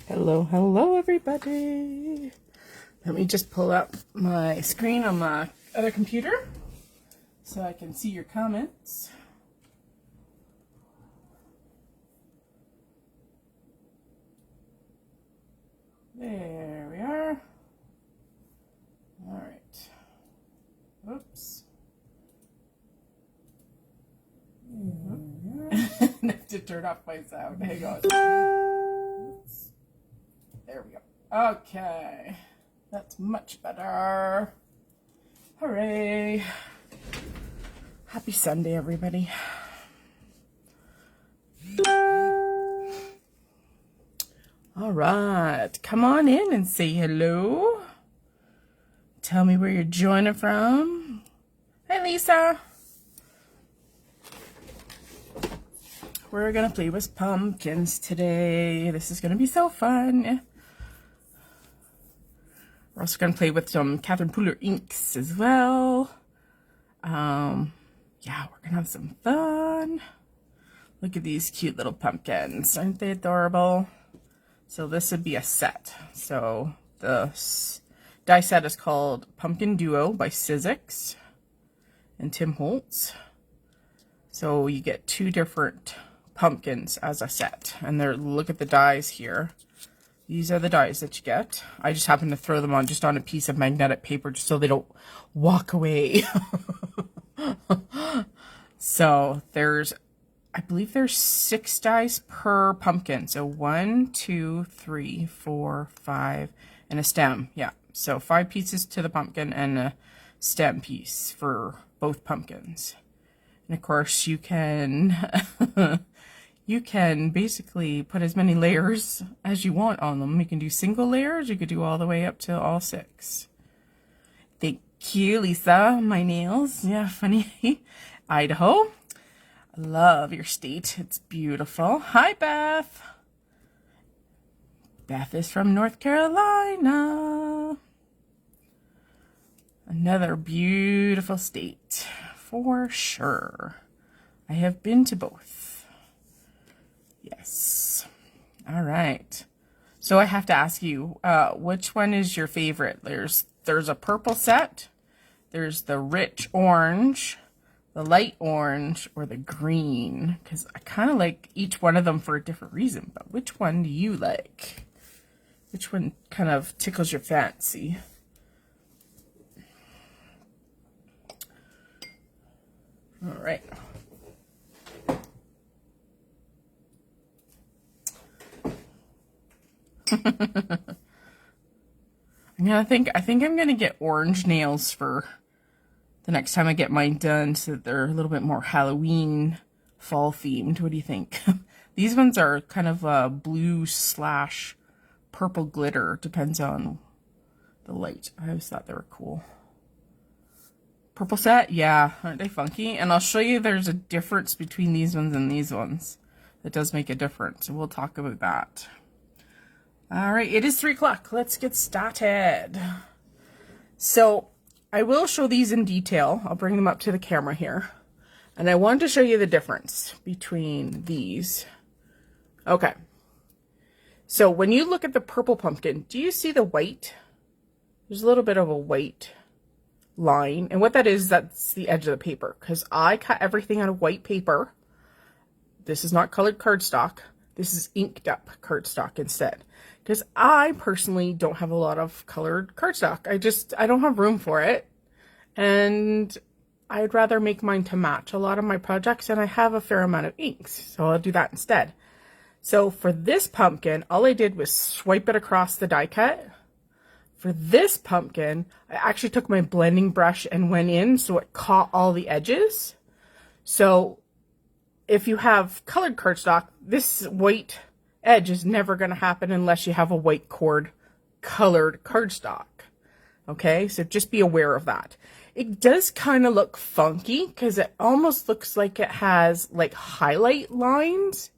Hello, hello, everybody. Let me just pull up my screen on my other computer so I can see your comments. There we are. All right. Oops. I have to turn off my sound. Hang on. Oops. There we go. Okay. That's much better. Hooray. Happy Sunday, everybody. All right. Come on in and say hello. Tell me where you're joining from. Hey, Lisa. We're going to play with pumpkins today. This is going to be so fun. We're also going to play with some Catherine Pooler inks as well. Yeah, we're going to have some fun. Look at these cute little pumpkins. Aren't they adorable? So this would be a set. So the die set is called Pumpkin Duo by Sizzix and Tim Holtz. So you get two different pumpkins as a set. And look at the dies here. These are the dies that you get. I just happen to throw them on just on a piece of magnetic paper just so they don't walk away. So I believe there's 6 dies per pumpkin. So 1, 2, 3, 4, 5, and a stem. Yeah, so 5 pieces to the pumpkin and a stem piece for both pumpkins. And of course you can you can basically put as many layers as you want on them. You can do single layers, you could do all the way up to all 6. Thank you, Lisa. My nails. Yeah, funny. Idaho. I love your state. It's beautiful. Hi, Beth. Beth is from North Carolina. Another beautiful state, for sure. I have been to both. Yes. All right. So I have to ask you, which one is your favorite? There's a purple set. There's the rich orange, the light orange, or the green, because I kind of like each one of them for a different reason. But which one do you like? Which one kind of tickles your fancy? All right. I think I'm gonna get orange nails for the next time I get mine done, so that they're a little bit more Halloween fall themed. What do you think? These ones are kind of blue / purple glitter. Depends on the light. I always thought they were cool. Purple set, yeah, aren't they funky? And I'll show you there's a difference between these ones and these ones. It does make a difference, and we'll talk about that. All right, it is 3 o'clock. Let's get started. So I will show these in detail. I'll bring them up to the camera here. And I wanted to show you the difference between these. Okay. So when you look at the purple pumpkin, do you see the white? There's a little bit of a white line. And what that is, that's the edge of the paper. Because I cut everything out of white paper. This is not colored cardstock. This is inked up cardstock instead. Because I personally don't have a lot of colored cardstock. I don't have room for it. And I'd rather make mine to match a lot of my projects, and I have a fair amount of inks. So I'll do that instead. So for this pumpkin, all I did was swipe it across the die cut. For this pumpkin, I actually took my blending brush and went in so it caught all the edges. So if you have colored cardstock, this white edge is never going to happen unless you have a white cord colored cardstock. Okay, so just be aware of that. It does kind of look funky because it almost looks like it has like highlight lines,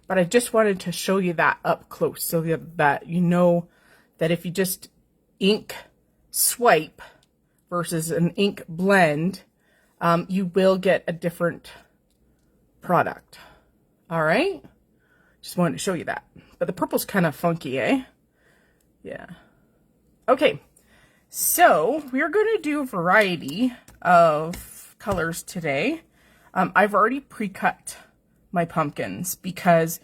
but I just wanted to show you that up close so that you know that if you just ink swipe versus an ink blend, you will get a different product. All right. Just wanted to show you that. But the purple's kind of funky, eh? Yeah. Okay, so we're going to do a variety of colors today. I've already pre-cut my pumpkins because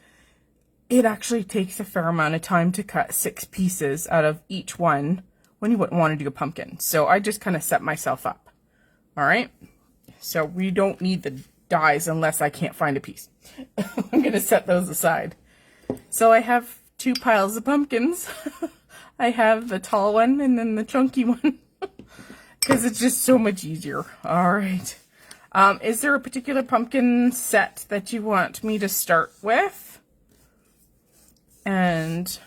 it actually takes a fair amount of time to cut 6 pieces out of each one when you wouldn't want to do a pumpkin. So I just kind of set myself up. All right. So we don't need the dies unless I can't find a piece. I'm going to set those aside. So I have 2 piles of pumpkins. I have the tall one and then the chunky one because it's just so much easier. All right. Is there a particular pumpkin set that you want me to start with? And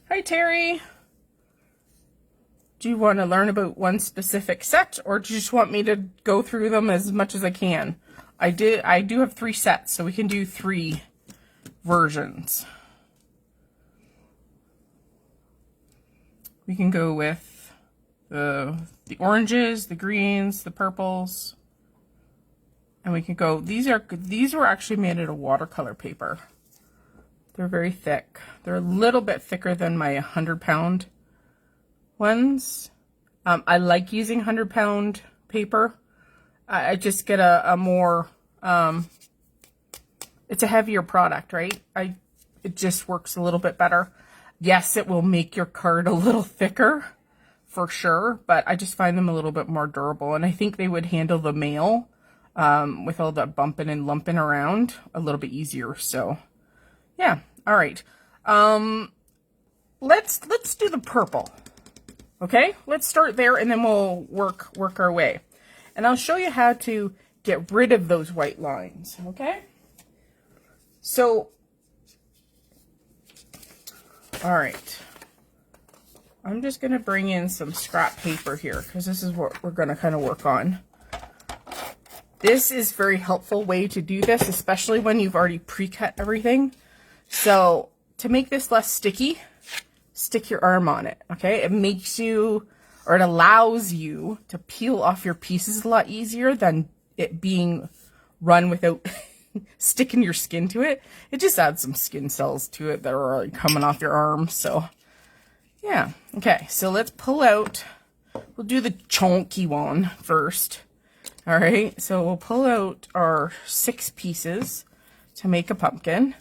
hi, Terry. Do you want to learn about one specific set, or do you just want me to go through them as much as I can? I do have 3 sets, so we can do 3 versions. We can go with the oranges, the greens, the purples, and we can go. These were actually made out of watercolor paper. They're very thick. They're a little bit thicker than my 100-pound ones. I like using 100-pound paper. I just get a more, it's a heavier product, right? It just works a little bit better. Yes, it will make your card a little thicker for sure, but I just find them a little bit more durable, and I think they would handle the mail with all the bumping and lumping around a little bit easier. So yeah. All right. Let's do the purple. Okay, let's start there and then we'll work our way. And I'll show you how to get rid of those white lines, okay? So, all right. I'm just going to bring in some scrap paper here because this is what we're going to kind of work on. This is a very helpful way to do this, especially when you've already pre-cut everything. So, to make this less sticky, stick your arm on it, okay? It makes you, or it allows you to peel off your pieces a lot easier than it being run without sticking your skin to it. It just adds some skin cells to it that are already coming off your arm, so yeah. Okay, so let's pull out, we'll do the chunky one first. All right, so we'll pull out our 6 pieces to make a pumpkin.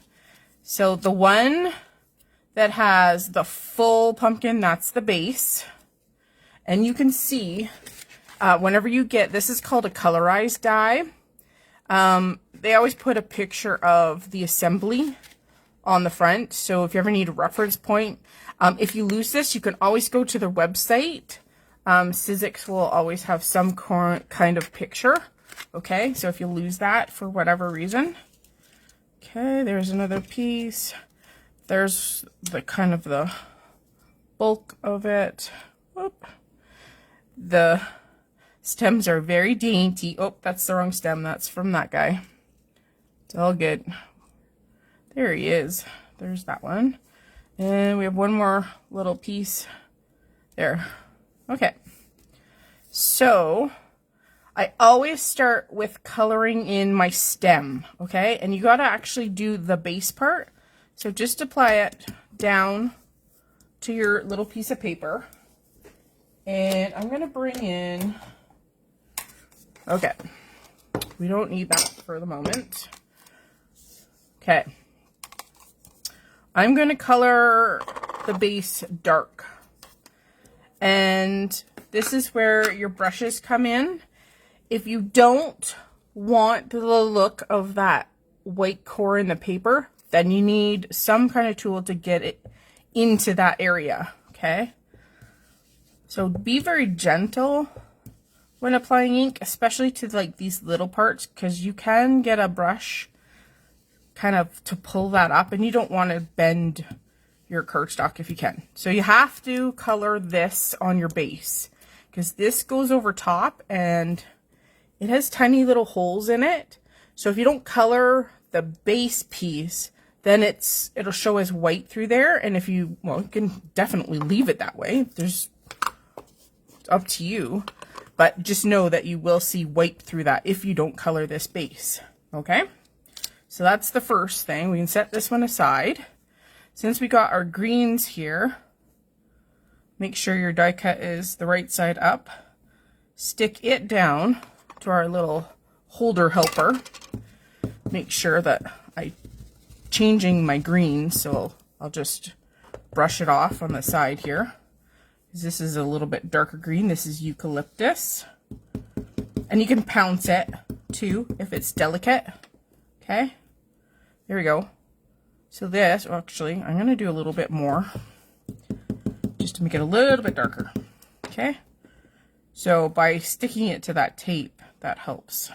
So the one that has the full pumpkin, that's the base. And you can see, whenever you get, this is called a colorized die. They always put a picture of the assembly on the front. So if you ever need a reference point, if you lose this, you can always go to their website. Sizzix will always have some kind of picture. Okay, so if you lose that for whatever reason. Okay, there's another piece. There's the kind of the bulk of it. Whoop. The stems are very dainty. Oh, that's the wrong stem. That's from that guy. It's all good. There he is. There's that one. And we have one more little piece there. Okay. So I always start with coloring in my stem, okay? And you got to actually do the base part. So just apply it down to your little piece of paper. And I'm going to bring in, okay, we don't need that for the moment. Okay. I'm going to color the base dark. And this is where your brushes come in. If you don't want the look of that white core in the paper, then you need some kind of tool to get it into that area, okay? So be very gentle when applying ink, especially to like these little parts, because you can get a brush kind of to pull that up, and you don't want to bend your cardstock if you can. So you have to color this on your base, because this goes over top and it has tiny little holes in it. So if you don't color the base piece, then it'll show as white through there. And if you can definitely leave it that way. It's up to you. But just know that you will see white through that if you don't color this base. Okay? So that's the first thing. We can set this one aside. Since we got our greens here, make sure your die cut is the right side up. Stick it down to our little holder helper. Make sure that I'm changing my green, so I'll just brush it off on the side here. This is a little bit darker green. This is eucalyptus. And you can pounce it too if it's delicate. Okay, there we go. So this, well, actually, I'm going to do a little bit more just to make it a little bit darker. Okay, so by sticking it to that tape, that helps.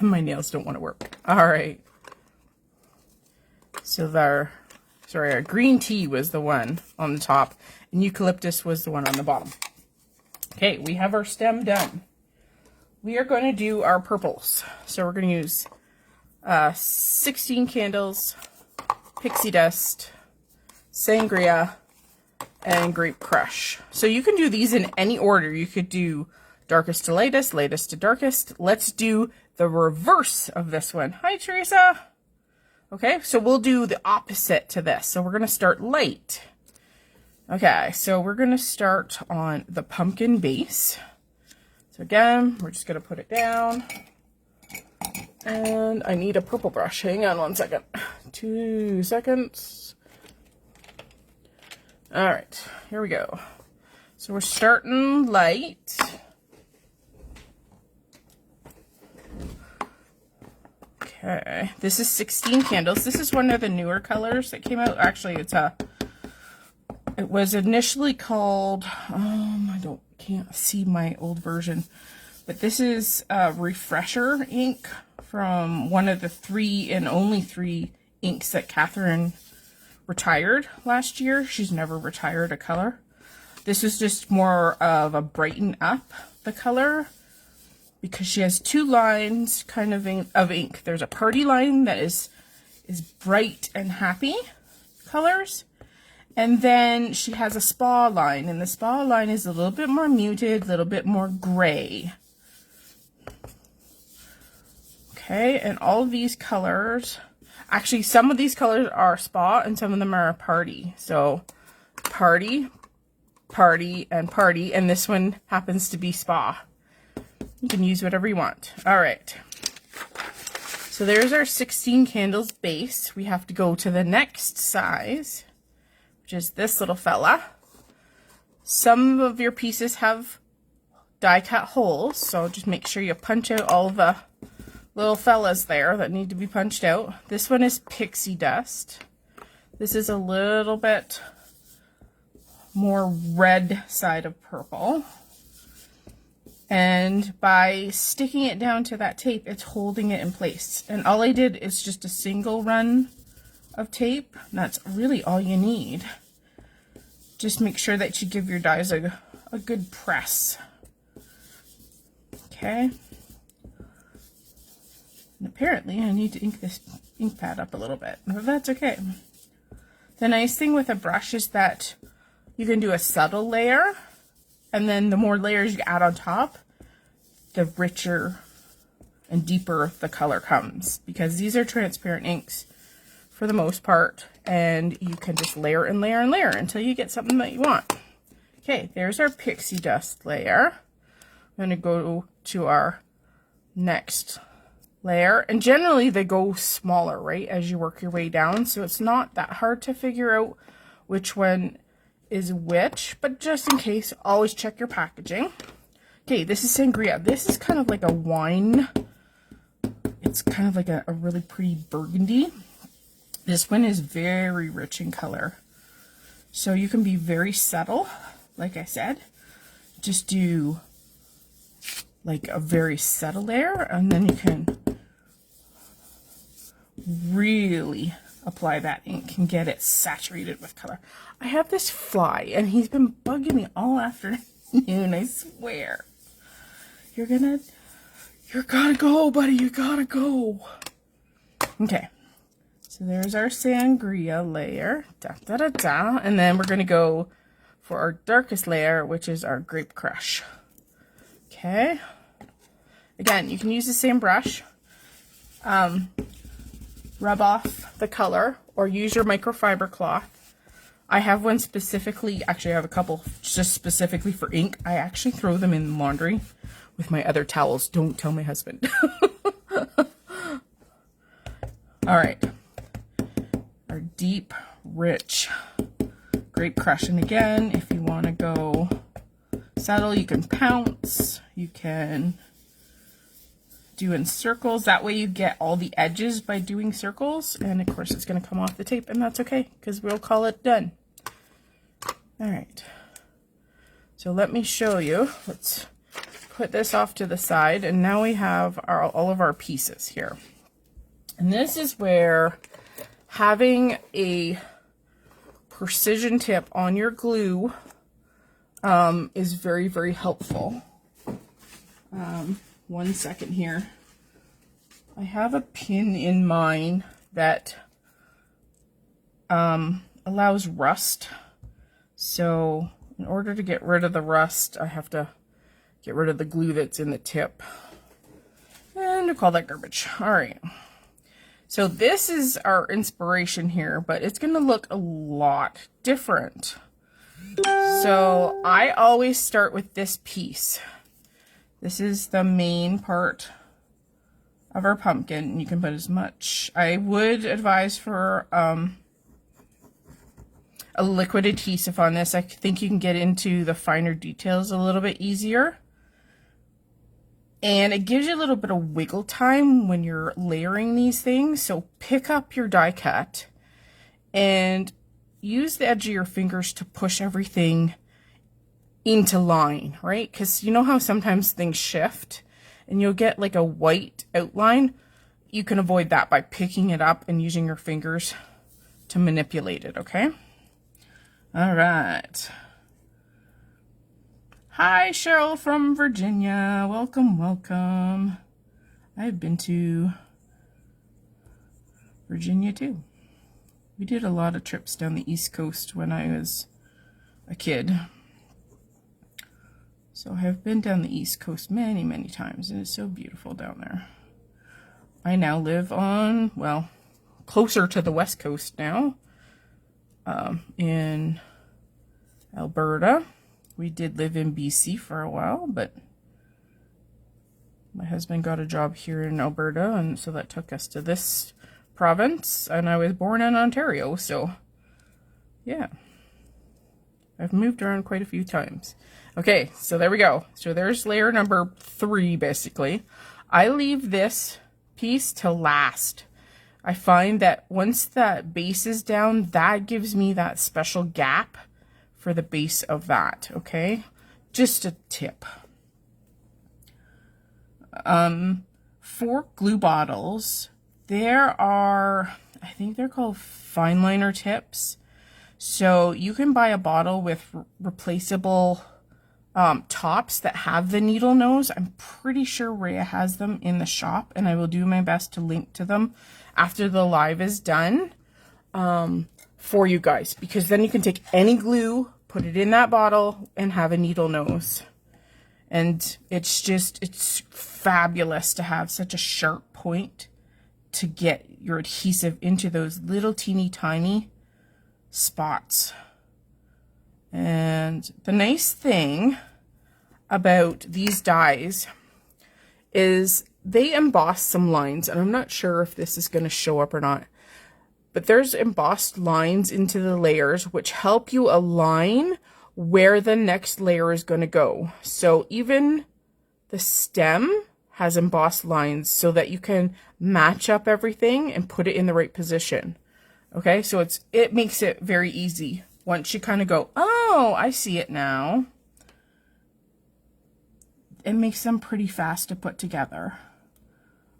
My nails don't want to work. All right. So our green tea was the one on the top, and eucalyptus was the one on the bottom. Okay, we have our stem done. We are going to do our purples. So we're going to use 16 candles, pixie dust, sangria, and grape crush. So you can do these in any order. You could do darkest to lightest, lightest to darkest. Let's do the reverse of this one. Hi, Teresa. Okay, so we'll do the opposite to this. So we're going to start light. Okay, so we're going to start on the pumpkin base. So again, we're just going to put it down. And I need a purple brush. Hang on 1 second. 2 seconds. All right, here we go. So we're starting light. Okay, this is 16 candles. This is one of the newer colors that came out. Actually, it was initially called, can't see my old version, but this is Refresher ink from one of the 3 and only 3 inks that Catherine retired last year. She's never retired a color. This is just more of a brighten up the color because she has 2 lines kind of ink. There's a party line that is bright and happy colors. And then she has a spa line, and the spa line is a little bit more muted, a little bit more gray. Okay, and all of these colors, actually some of these colors are spa and some of them are party. So party, party, and party, and this one happens to be spa. You can use whatever you want. All right. So there's our 16 candles base. We have to go to the next size, which is this little fella. Some of your pieces have die cut holes, so just make sure you punch out all the little fellas there that need to be punched out. This one is pixie dust. This is a little bit more red side of purple. And by sticking it down to that tape, it's holding it in place. And all I did is just a single run of tape. That's really all you need. Just make sure that you give your dies a good press. Okay. And apparently I need to ink this ink pad up a little bit, but that's okay. The nice thing with a brush is that you can do a subtle layer, and then the more layers you add on top, the richer and deeper the color comes, because these are transparent inks for the most part, and you can just layer and layer and layer until you get something that you want. Okay, there's our pixie dust layer. I'm going to go to our next layer, and generally they go smaller, right, as you work your way down, so it's not that hard to figure out which one is which, but just in case, always check your packaging. Okay, this is sangria. This is kind of like a wine. It's kind of like a really pretty burgundy. This one is very rich in color, so you can be very subtle. Like I said, just do like a very subtle layer, and then you can really apply that ink and get it saturated with color. I have this fly, and he's been bugging me all afternoon, I swear. You gotta go, buddy, you gotta go. Okay, so there's our sangria layer, and then we're gonna go for our darkest layer, which is our grape crush. Okay. Again, you can use the same brush. Rub off the color or use your microfiber cloth. I have one specifically, actually I have a couple just specifically for ink. I actually throw them in laundry with my other towels. Don't tell my husband. All right. Our deep, rich grape crush. And again, if you want to go subtle, you can pounce. You can do in circles. That way you get all the edges by doing circles. And of course it's going to come off the tape, and that's okay because we'll call it done. All right. So let me show you. Let's put this off to the side. And now we have all of our pieces here. And this is where having a precision tip on your glue is very, very helpful. 1 second here. I have a pin in mine that allows rust. So in order to get rid of the rust, I have to get rid of the glue that's in the tip. And we'll call that garbage. All right. So this is our inspiration here, but it's going to look a lot different. So I always start with this piece. This is the main part of our pumpkin. You can put as much. I would advise for a liquid adhesive on this. I think you can get into the finer details a little bit easier. And it gives you a little bit of wiggle time when you're layering these things. So pick up your die cut and use the edge of your fingers to push everything into line, right? Because you know how sometimes things shift and you'll get like a white outline. You can avoid that by picking it up and using your fingers to manipulate it, okay? All right. Hi, Cheryl from Virginia. Welcome, welcome. I've been to Virginia too. We did a lot of trips down the East Coast when I was a kid. So I have been down the East Coast many, many times, and it's so beautiful down there. I now live on, well, closer to the West Coast now, in Alberta. We did live in BC for a while, but my husband got a job here in Alberta, and so that took us to this province, and I was born in Ontario, so yeah. I've moved around quite a few times. Okay, so there we go. So there's layer number 3, basically. I leave this piece to last. I find that once that base is down, that gives me that special gap for the base of that, okay? Just a tip. For glue bottles, there are, I think they're called fine liner tips. So you can buy a bottle with replaceable tops that have the needle nose. I'm pretty sure Rhea has them in the shop, and I will do my best to link to them after the live is done. For you guys, because then you can take any glue, put it in that bottle, and have a needle nose. And it's fabulous to have such a sharp point to get your adhesive into those little teeny tiny spots. And the nice thing about these dies is they emboss some lines, and I'm not sure if this is going to show up or not. But there's embossed lines into the layers which help you align where the next layer is going to go. So even the stem has embossed lines so that you can match up everything and put it in the right position. Okay, so it makes it very easy. Once you kind of go, oh, I see it now. It makes them pretty fast to put together.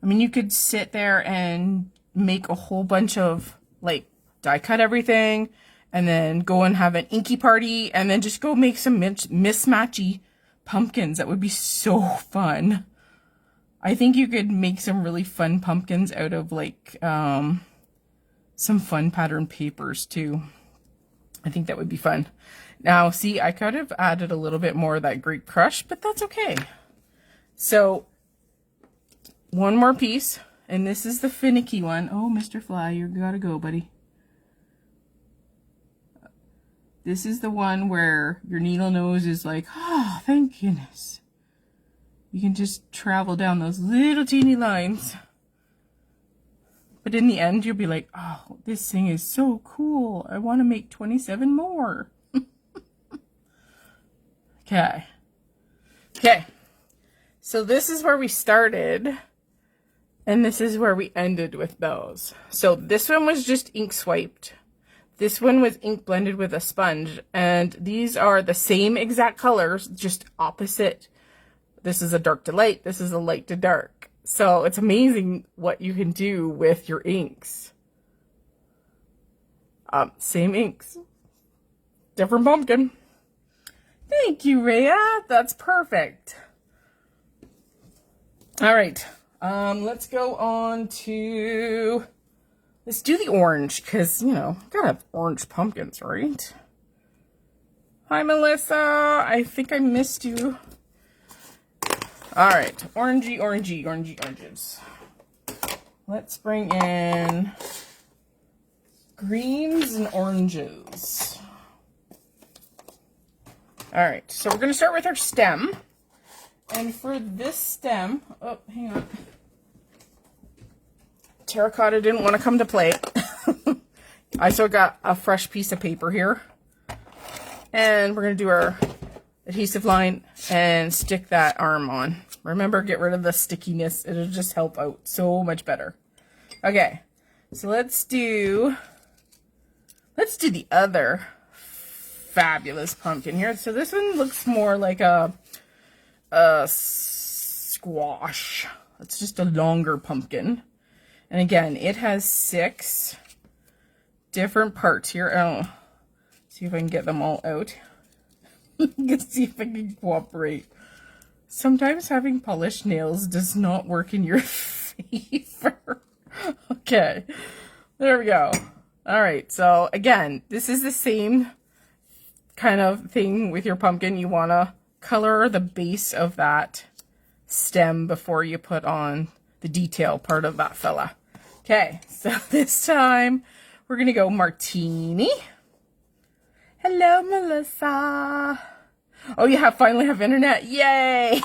I mean, you could sit there and make a whole bunch of like die cut everything and then go and have an inky party and then just go make some mismatchy pumpkins. That would be so fun. I think you could make some really fun pumpkins out of like some fun pattern papers too. I think that would be fun. Now see, I could have added a little bit more of that grape crush, but that's okay. So one more piece, and this is the finicky one. Oh, Mr. Fly, you gotta go, buddy. This is the one where your needle nose is like, oh, thank goodness. You can just travel down those little teeny lines. But in the end, you'll be like, oh, this thing is so cool. I want to make 27 more. Okay. Okay. So this is where we started. And this is where we ended with those. So this one was just ink swiped. This one was ink blended with a sponge. And these are the same exact colors, just opposite. This is a dark to light. This is a light to dark. So it's amazing what you can do with your inks. Same inks. Different pumpkin. Thank you, Rhea. That's perfect. All right. Let's go on to... Let's do the orange, because, you know, gotta have orange pumpkins, right? Hi, Melissa. I think I missed you. All right. Orangey, orangey, orangey, oranges. Let's bring in greens and oranges. All right. So we're going to start with our stem. And for this stem... Oh, hang on. Terracotta didn't want to come to play. I still got a fresh piece of paper here. And we're going to do our adhesive line and stick that arm on. Remember, get rid of the stickiness. It'll just help out so much better. Okay, so let's do the other fabulous pumpkin here. So this one looks more like a squash. It's just a longer pumpkin. And again, it has 6 different parts here. Oh, see if I can get them all out. Let's see if I can cooperate. Sometimes having polished nails does not work in your favor. Okay, there we go. All right, so again, this is the same kind of thing with your pumpkin. You want to color the base of that stem before you put on the detail part of that fella. Okay, so this time we're going to go martini. Hello, Melissa. Oh, you finally have internet. Yay.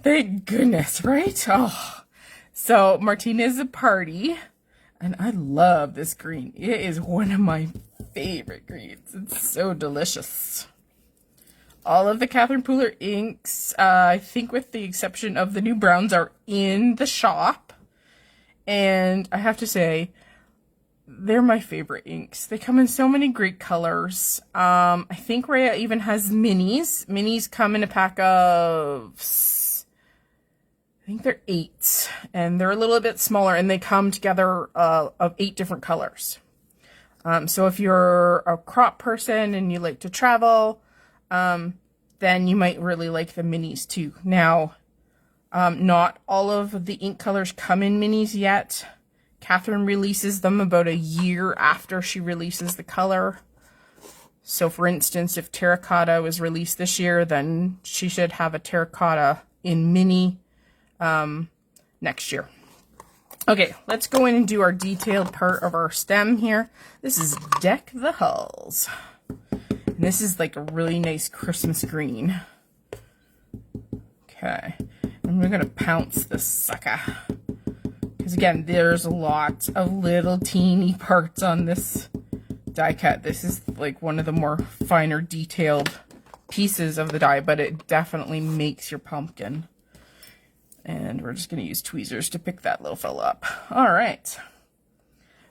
Thank goodness, right? Oh, so martini is a party, and I love this green. It is one of my favorite greens. It's so delicious. All of the Catherine Pooler inks, I think with the exception of the new browns, are in the shop. And I have to say, they're my favorite inks. They come in so many great colors. I think Rhea even has minis. Minis come in a pack of, I think they're 8. And they're a little bit smaller, and they come together of 8 different colors. So if you're a crop person and you like to travel... then you might really like the minis too. Now, not all of the ink colors come in minis yet. Catherine releases them about a year after she releases the color. So for instance, if terracotta was released this year, then she should have a terracotta in mini next year. Okay, let's go in and do our detailed part of our stem here. This is Deck the Halls. And this is like a really nice Christmas green. Okay. And we're going to pounce this sucker. Because again, there's a lot of little teeny parts on this die cut. This is like one of the more finer detailed pieces of the die, but it definitely makes your pumpkin. And we're just going to use tweezers to pick that little fella up. All right.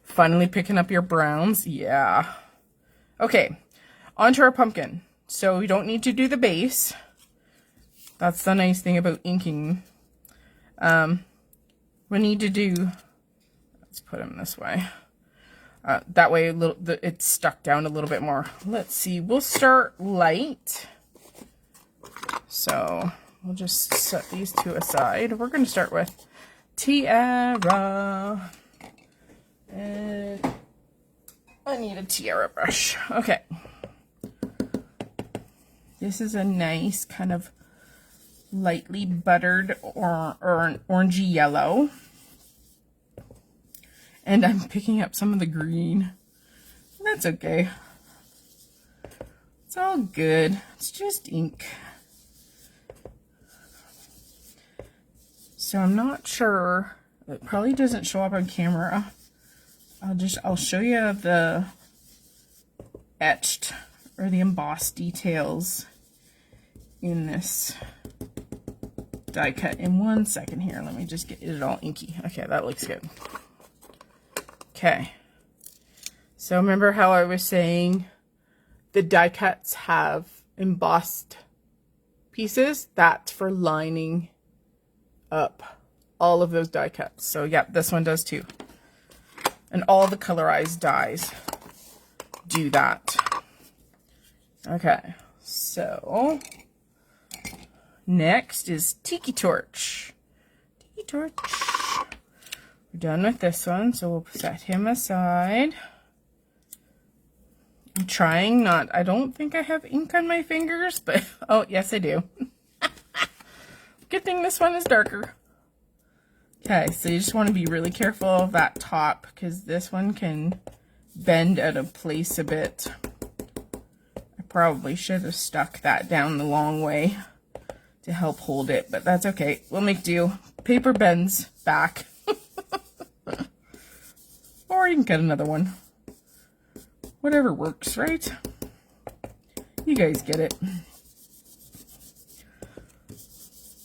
Finally picking up your browns. Yeah. Okay. Onto our pumpkin. So we don't need to do the base. That's the nice thing about inking. We need to do, let's put them this way. That way it's stuck down a little bit more. Let's see, we'll start light. So we'll just set these 2 aside. We're going to start with tiara. And I need a tiara brush. Okay. This is a nice kind of lightly buttered or an orangey yellow. And I'm picking up some of the green. That's okay. It's all good. It's just ink. So I'm not sure. It probably doesn't show up on camera. I'll show you the etched or the embossed details in this die cut in 1 second here. Let me just get it all inky. Okay, that looks good. Okay. So remember how I was saying the die cuts have embossed pieces? That's for lining up all of those die cuts. So yeah, this one does too. And all the colorized dies do that. Okay, so next is Tiki Torch. Tiki Torch. We're done with this one, so we'll set him aside. I'm trying not, I don't think I have ink on my fingers, but oh, yes I do. Good thing this one is darker. Okay, so you just want to be really careful of that top because this one can bend out of place a bit. I probably should have stuck that down the long way to help hold it, but that's okay. We'll make do. Paper bends back. Or you can get another one. Whatever works, right? You guys get it.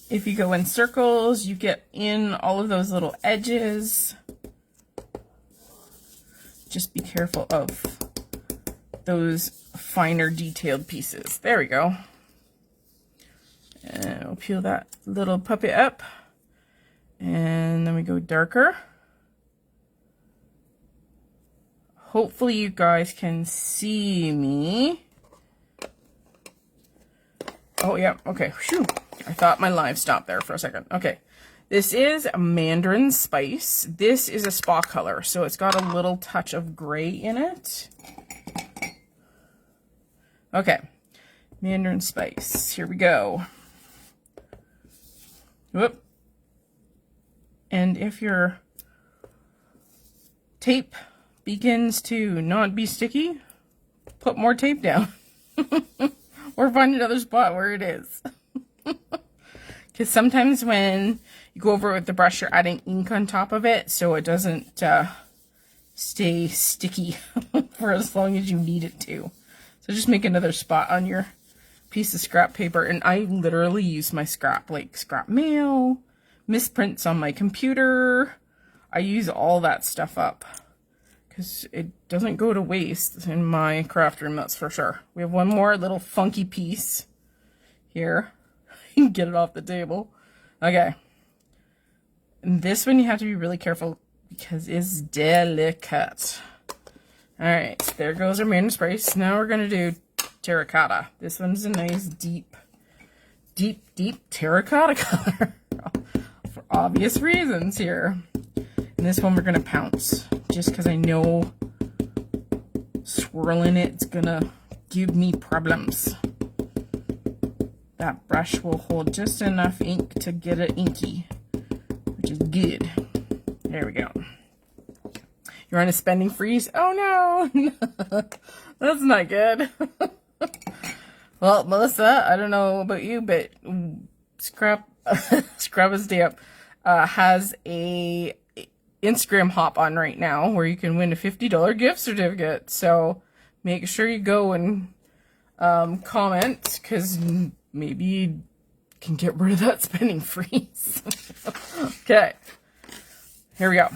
If you go in circles, you get in all of those little edges. Just be careful of those finer detailed pieces. There we go. And we'll peel that little puppet up. And then we go darker. Hopefully you guys can see me. Oh, yeah. Okay. Whew. I thought my live stopped there for a second. Okay. This is Mandarin Spice. This is a spa color, so it's got a little touch of gray in it. Okay. Mandarin Spice. Here we go. Whoop. And if your tape begins to not be sticky, put more tape down. Or find another spot where it is. Because sometimes when you go over it with the brush, you're adding ink on top of it, so it doesn't stay sticky for as long as you need it to. So just make another spot on your piece of scrap paper. And I literally use my scrap, like scrap mail, misprints on my computer. I use all that stuff up because it doesn't go to waste in my craft room, that's for sure. We have one more little funky piece here. You can get it off the table. Okay. And this one you have to be really careful because it's delicate. Alright, there goes our Mandarin Spice. Now we're going to do terracotta. This one's a nice deep terracotta color. For obvious reasons here. And this one we're going to pounce. Just because I know swirling it's going to give me problems. That brush will hold just enough ink to get it inky, which is good. There we go. You're on a spending freeze? Oh no! That's not good. Well, Melissa, I don't know about you, but Scrap a Stamp has a Instagram hop on right now where you can win a $50 gift certificate. So make sure you go and comment, because maybe you can get rid of that spending freeze. Okay, here we go.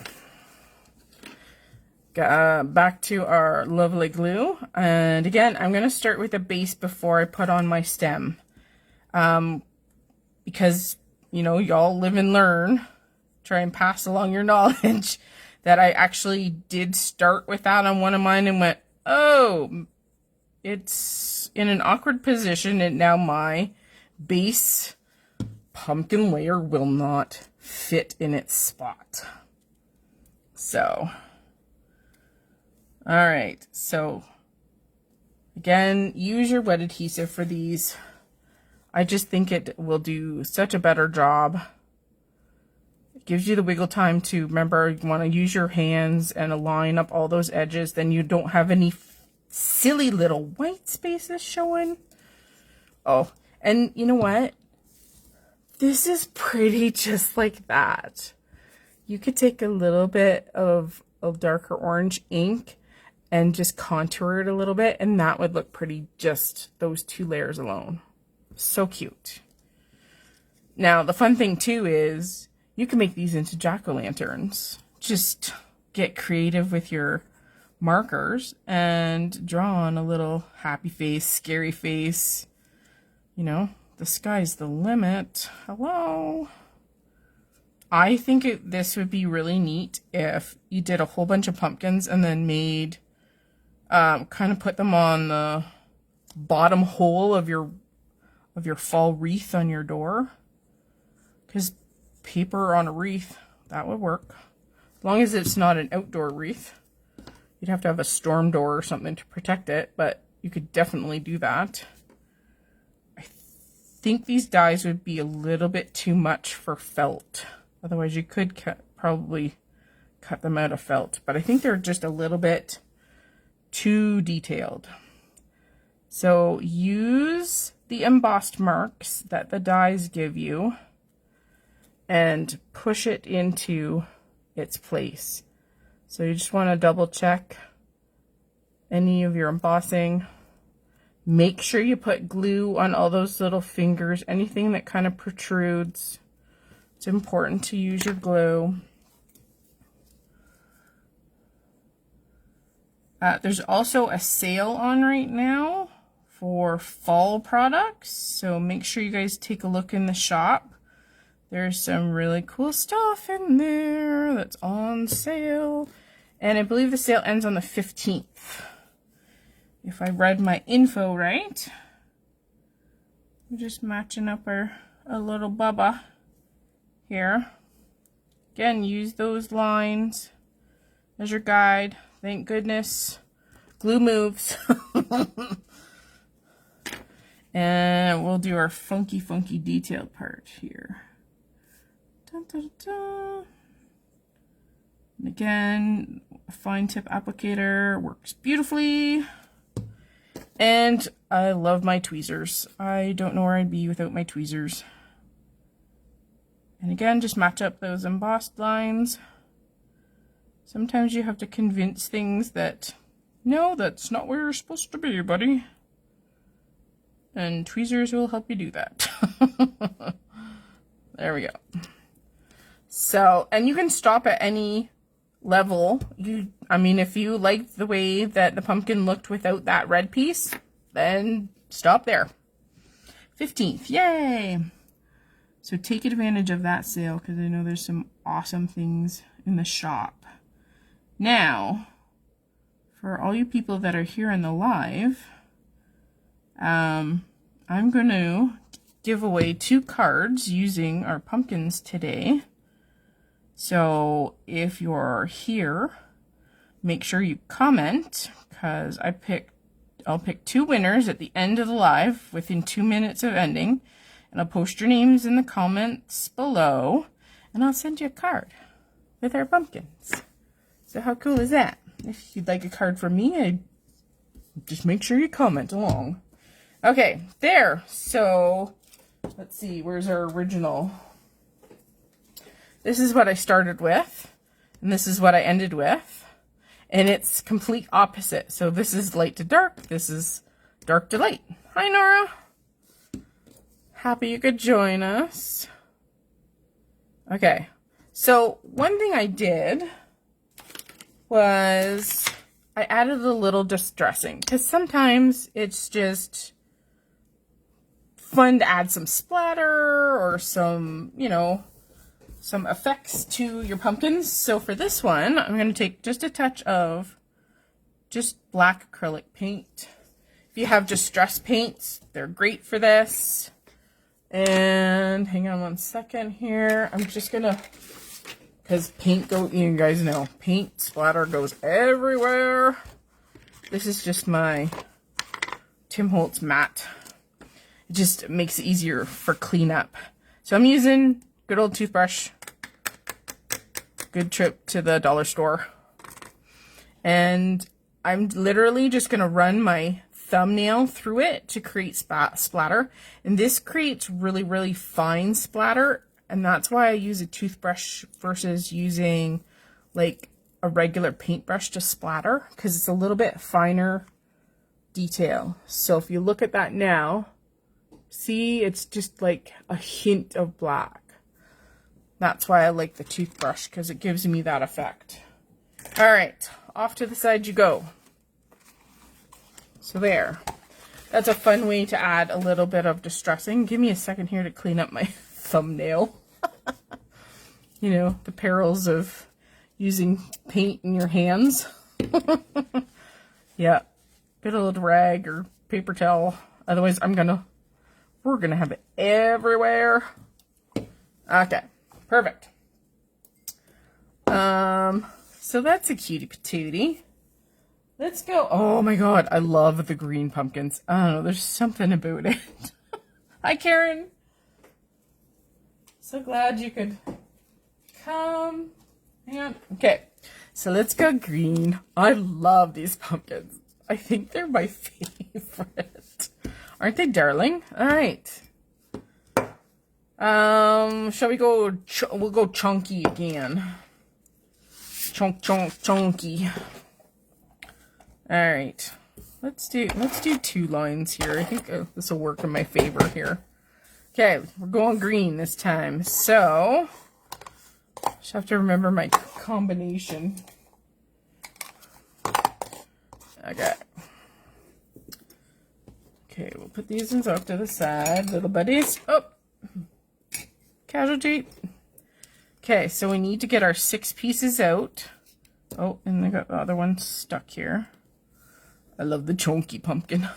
Back to our lovely glue. And again, I'm going to start with the base before I put on my stem. Because, you know, y'all live and learn. Try and pass along your knowledge. That I actually did start with that on one of mine and went, oh, it's in an awkward position, and now my base pumpkin layer will not fit in its spot. So, all right. So, again, use your wet adhesive for these. I just think it will do such a better job. It gives you the wiggle time to, remember, you want to use your hands and align up all those edges. Then you don't have any silly little white spaces showing. Oh, and you know what? This is pretty just like that. You could take a little bit of a darker orange ink and just contour it a little bit, and that would look pretty, just those 2 layers alone. So cute. Now, the fun thing too is you can make these into jack-o'-lanterns. Just get creative with your markers and draw on a little happy face, scary face. You know, the sky's the limit. Hello. I think this would be really neat if you did a whole bunch of pumpkins and then made, kind of put them on the bottom hole of your fall wreath on your door. Because paper on a wreath, that would work. As long as it's not an outdoor wreath. You'd have to have a storm door or something to protect it, but you could definitely do that. I think these dies would be a little bit too much for felt. Otherwise, you could probably cut them out of felt. But I think they're just a little bit too detailed. So use the embossed marks that the dies give you and push it into its place. So you just want to double check any of your embossing. Make sure you put glue on all those little fingers, anything that kind of protrudes. It's important to use your glue. There's also a sale on right now for fall products, so make sure you guys take a look in the shop. There's some really cool stuff in there that's on sale, and I believe the sale ends on the 15th. If I read my info right. We're just matching up our little bubba here. Again, use those lines as your guide. Thank goodness glue moves. And we'll do our funky detailed part here. Dun, dun, dun. And again, a fine tip applicator works beautifully. And I love my tweezers. I don't know where I'd be without my tweezers. And again, just match up those embossed lines. Sometimes you have to convince things that, no, that's not where you're supposed to be, buddy. And tweezers will help you do that. There we go. So, and you can stop at any level. I mean, if you liked the way that the pumpkin looked without that red piece, then stop there. 15th, yay! So take advantage of that sale, because I know there's some awesome things in the shop. Now, for all you people that are here in the live, I'm going to give away 2 cards using our pumpkins today. So if you're here, make sure you comment, because I'll pick 2 winners at the end of the live within 2 minutes of ending. And I'll post your names in the comments below, and I'll send you a card with our pumpkins. So how cool is that? If you'd like a card from me, just make sure you comment along. Okay, there. So let's see, where's our original? This is what I started with, and this is what I ended with. And it's complete opposite. So this is light to dark, this is dark to light. Hi, Nora. Happy you could join us. Okay, so one thing I did was I added a little distressing, because sometimes it's just fun to add some splatter or some, you know, some effects to your pumpkins. So for this one, I'm going to take just a touch of just black acrylic paint. If you have distress paints, they're great for this. And hang on one second here. I'm just gonna, because paint you guys know, paint splatter goes everywhere. This is just my Tim Holtz matte. It just makes it easier for cleanup. So I'm using good old toothbrush. Good trip to the dollar store. And I'm literally just going to run my thumbnail through it to create splatter. And this creates really, really fine splatter. And that's why I use a toothbrush versus using like a regular paintbrush to splatter, because it's a little bit finer detail. So if you look at that now, see, it's just like a hint of black. That's why I like the toothbrush, because it gives me that effect. All right, off to the side you go. So there. That's a fun way to add a little bit of distressing. Give me a second here to clean up my thumbnail. You know, the perils of using paint in your hands. Yeah. Get a little rag or paper towel. Otherwise, we're gonna have it everywhere. Okay. Perfect. So that's a cutie patootie. Let's go. Oh my god, I love the green pumpkins. I don't know, there's something about it. Hi, Karen. So glad you could come. Hang on. Okay, so let's go green. I love these pumpkins. I think they're my favorite. Aren't they darling? All right. Shall we go, we'll go chunky again. Chunky. All right. Let's do 2 lines here. I think this will work in my favor here. Okay, we're going green this time. So, just have to remember my combination. Okay. Okay, we'll put these ones off to the side, little buddies. Oh, casualty. Okay, so we need to get our 6 pieces out. Oh, and I got the other one stuck here. I love the chunky pumpkin.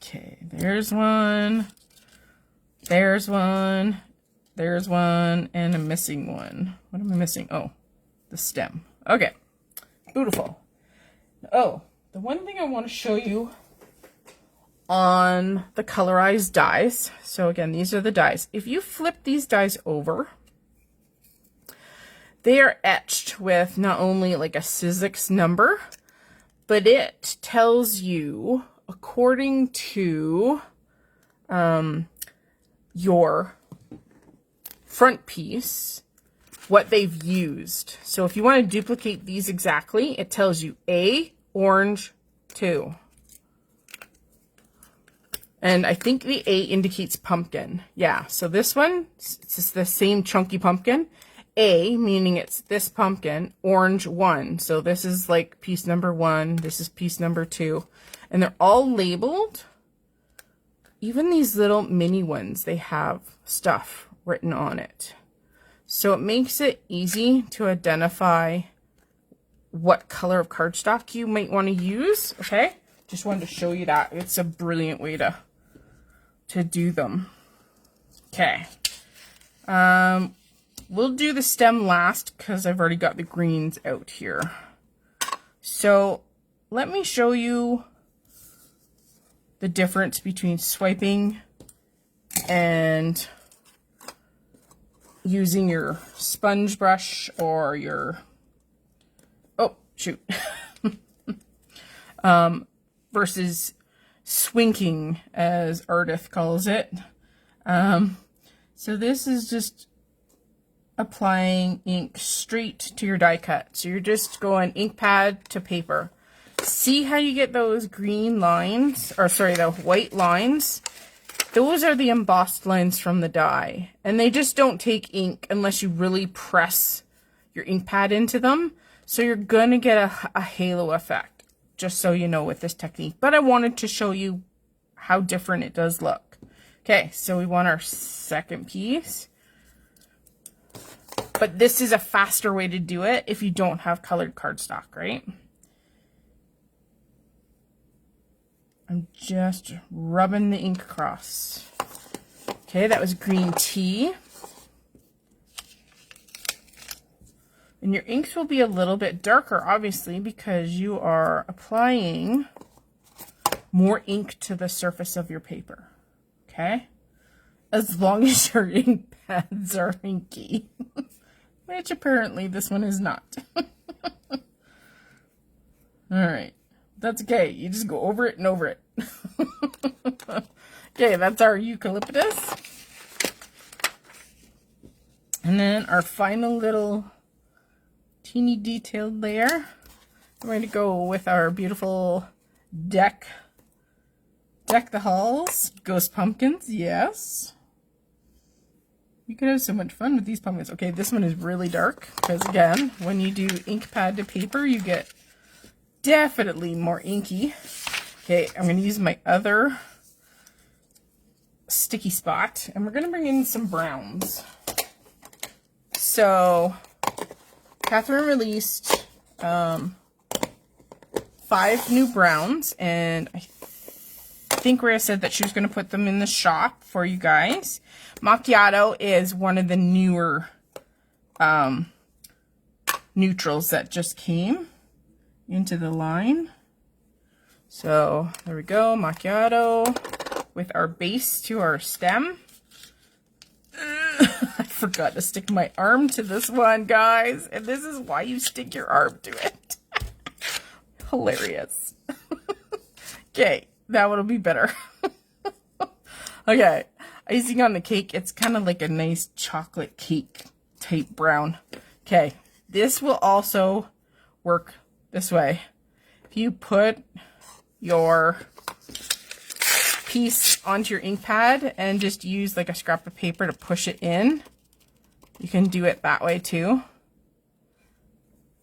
Okay, there's one. There's one. There's one. And I'm missing one. What am I missing? Oh, the stem. Okay, beautiful. Oh, the one thing I want to show you on the colorized dies. So again, these are the dies. If you flip these dies over, they are etched with not only like a Sizzix number, but it tells you according to your front piece what they've used. So if you want to duplicate these exactly, it tells you A, orange, 2. And I think the A indicates pumpkin. Yeah, so this one, it's the same chunky pumpkin. A, meaning it's this pumpkin, orange 1. So this is like piece number 1. This is piece number 2. And they're all labeled. Even these little mini ones, they have stuff written on it. So it makes it easy to identify what color of cardstock you might want to use. Okay, just wanted to show you that. It's a brilliant way to do them. Okay. We'll do the stem last because I've already got the greens out here. So let me show you the difference between swiping and using your sponge brush or your, oh, shoot, versus swinking, as Ardith calls it. So this is just applying ink straight to your die cut. So you're just going ink pad to paper. See how you get those green lines, or sorry, the white lines? Those are the embossed lines from the die. And they just don't take ink unless you really press your ink pad into them. So you're going to get a halo effect, just so you know, with this technique. But I wanted to show you how different it does look. Okay, so we want our second piece. But this is a faster way to do it if you don't have colored cardstock, right? I'm just rubbing the ink across. Okay, that was green tea. And your inks will be a little bit darker, obviously, because you are applying more ink to the surface of your paper. Okay? As long as your ink pads are inky. Which apparently this one is not. Alright. That's okay. You just go over it and over it. Okay, that's our eucalyptus. And then our final little teeny detailed layer. We're going to go with our beautiful Deck the Halls Ghost Pumpkins. Yes. You could have so much fun with these pumpkins. Okay, this one is really dark because, again, when you do ink pad to paper, you get definitely more inky. Okay, I'm going to use my other sticky spot, and we're going to bring in some browns. So, Catherine released 5 new browns, and I think Rhea said that she was going to put them in the shop for you guys. Macchiato is one of the newer neutrals that just came into the line. So there we go, Macchiato with our base to our stem. I forgot to stick my arm to this one, guys, and this is why you stick your arm to it. Hilarious. Okay, that one will be better. Okay, icing on the cake, it's kind of like a nice chocolate cake type brown. Okay, this will also work this way. If you put your piece onto your ink pad and just use like a scrap of paper to push it in, you can do it that way too.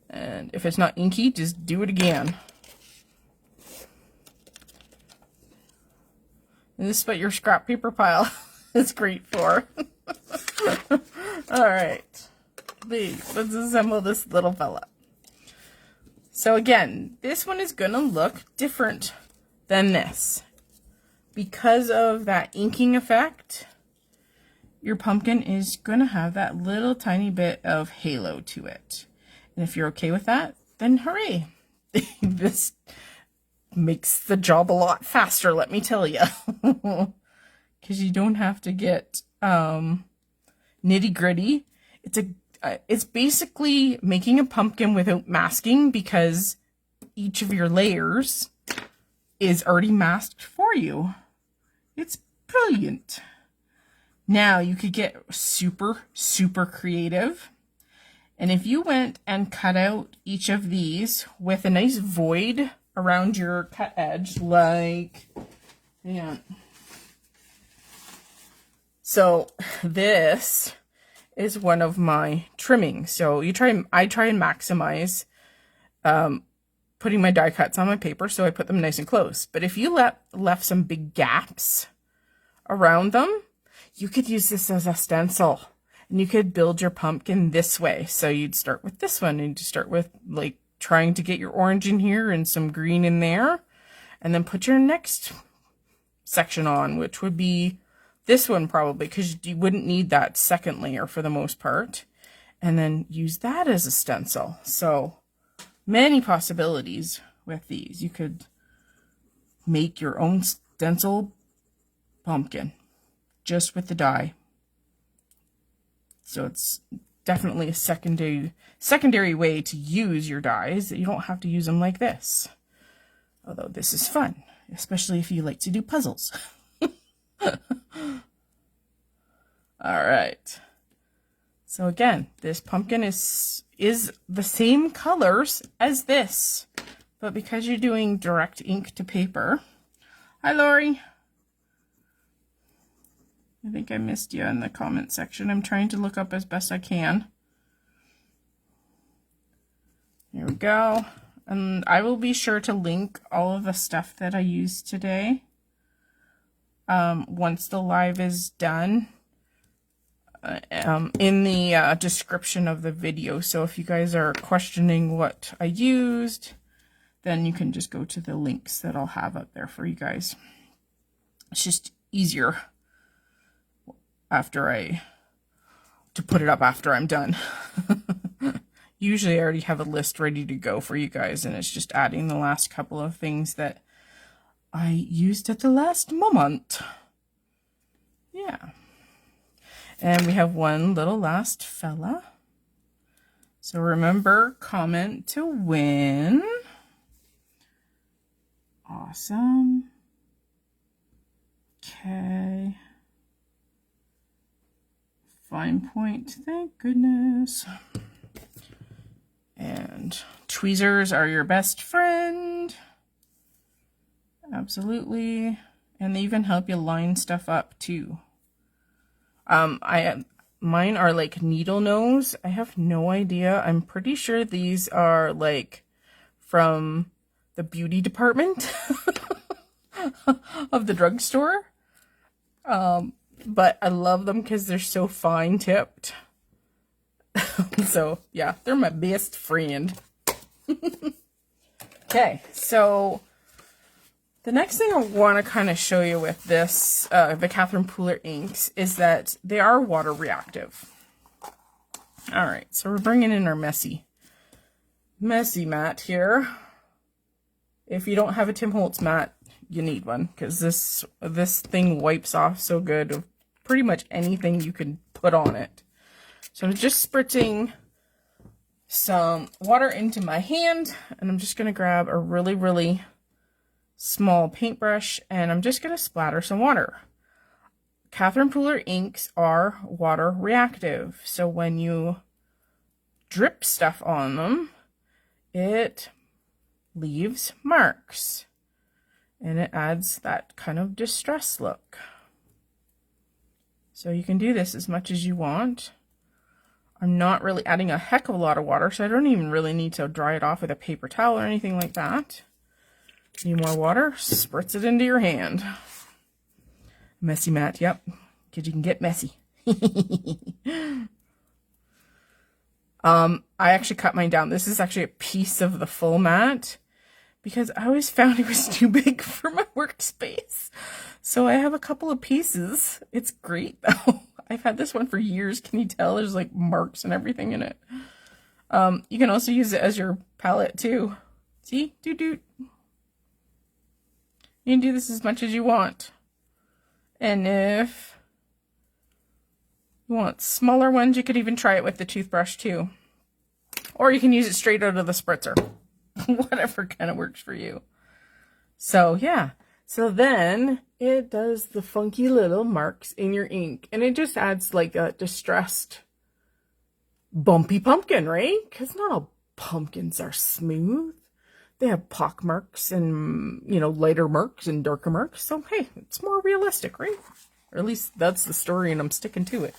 And if it's not inky, just do it again. And this is what your scrap paper pile is great for. Alright, let's assemble this little fella. So again, this one is going to look different than this. Because of that inking effect, your pumpkin is going to have that little tiny bit of halo to it. And if you're okay with that, then hooray. This makes the job a lot faster, let me tell you. Because you don't have to get nitty gritty. It's basically making a pumpkin without masking, because each of your layers is already masked for you. It's brilliant. Now you could get super, super creative. And if you went and cut out each of these with a nice void around your cut edge, like, yeah. So this is one of my trimmings. So I try and maximize putting my die cuts on my paper, so I put them nice and close. But if you left some big gaps around them, you could use this as a stencil, and you could build your pumpkin this way. So you'd start with this one, and you'd start with like trying to get your orange in here and some green in there, and then put your next section on, which would be this one probably, because you wouldn't need that second layer for the most part, and then use that as a stencil. So many possibilities with these. You could make your own stencil pumpkin just with the die. So it's definitely a secondary way to use your dies. You don't have to use them like this. Although this is fun, especially if you like to do puzzles. All right. So again, this pumpkin is the same colors as this, but because you're doing direct ink to paper. Hi, Lori. I think I missed you in the comment section. I'm trying to look up as best I can. Here we go. And I will be sure to link all of the stuff that I used today once the live is done in the description of the video. So if you guys are questioning what I used, then you can just go to the links that I'll have up there for you guys. It's just easier to put it up after I'm done. Usually I already have a list ready to go for you guys, and it's just adding the last couple of things that I used at the last moment. Yeah. And we have one little last fella. So remember, comment to win. Awesome. Okay. Fine point, thank goodness. And tweezers are your best friend. Absolutely. And they even help you line stuff up too. Mine are like needle nose. I have no idea. I'm pretty sure these are like from the beauty department of the drugstore. But I love them because they're so fine tipped. So yeah, they're my best friend. Okay, so the next thing I want to kind of show you with this, the Catherine Pooler inks, is that they are water reactive. All right, so we're bringing in our messy mat here. If you don't have a Tim Holtz mat, you need one, because this thing wipes off so good of pretty much anything you can put on it. So I'm just spritzing some water into my hand, and I'm just going to grab a really, really small paintbrush, and I'm just going to splatter some water. Catherine Pooler inks are water reactive, so when you drip stuff on them, it leaves marks, and it adds that kind of distress look. So you can do this as much as you want. I'm not really adding a heck of a lot of water, so I don't even really need to dry it off with a paper towel or anything like that. Need more water? Spritz it into your hand. Messy mat, yep, because you can get messy. I actually cut mine down. This is actually a piece of the full mat because I always found it was too big for my workspace. So I have a couple of pieces. It's great though. I've had this one for years. Can you tell? There's like marks and everything in it. You can also use it as your palette too. See? Doot doot. You can do this as much as you want. And if you want smaller ones, you could even try it with the toothbrush too. Or you can use it straight out of the spritzer. Whatever kind of works for you. So yeah. So then it does the funky little marks in your ink. And it just adds like a distressed bumpy pumpkin, right? Because not all pumpkins are smooth. They have pock marks and, you know, lighter marks and darker marks. So, hey, it's more realistic, right? Or at least that's the story and I'm sticking to it.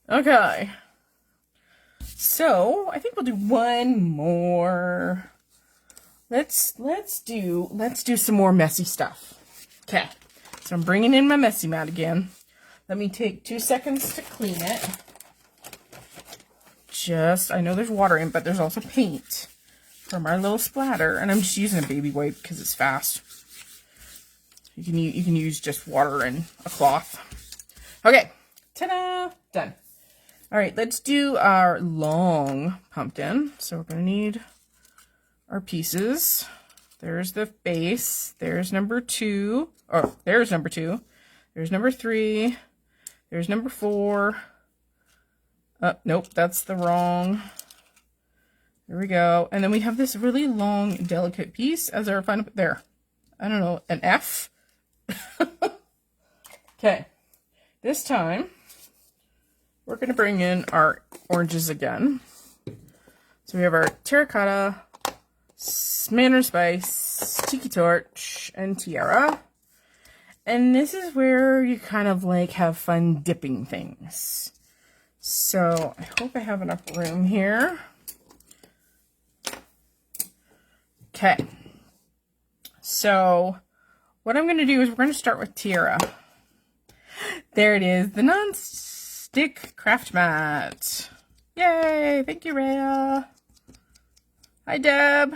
Okay. So, I think we'll do one more. Let's do some more messy stuff. Okay. So, I'm bringing in my messy mat again. Let me take 2 seconds to clean it. I know there's water in, but there's also paint from our little splatter, and I'm just using a baby wipe because it's fast. You can use just water and a cloth. Okay, ta-da, done. All right, let's do our long pumpkin. So we're gonna need our pieces. There's the base. There's number 2. Oh, there's number 2. There's number 3. There's number 4. Nope, that's the wrong. There we go. And then we have this really long, delicate piece as our final, there. I don't know, an F? Okay. This time, we're going to bring in our oranges again. So we have our terracotta, Mandarin Spice, Tiki Torch, and Tiara. And this is where you kind of like have fun dipping things. So I hope I have enough room here. Okay, so what I'm going to do is we're going to start with Tiara. There it is, the non-stick craft mat. Yay, thank you, Rhea. Hi, Deb.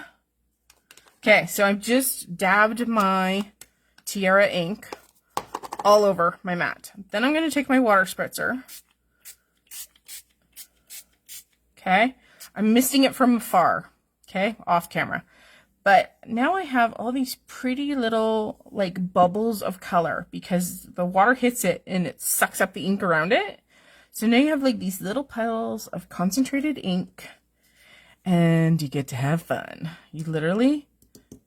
Okay, so I've just dabbed my Tiara ink all over my mat. Then I'm going to take my water spritzer. Okay, I'm misting it from afar, okay, off camera. But now I have all these pretty little like bubbles of color because the water hits it and it sucks up the ink around it. So now you have like these little piles of concentrated ink and you get to have fun. You literally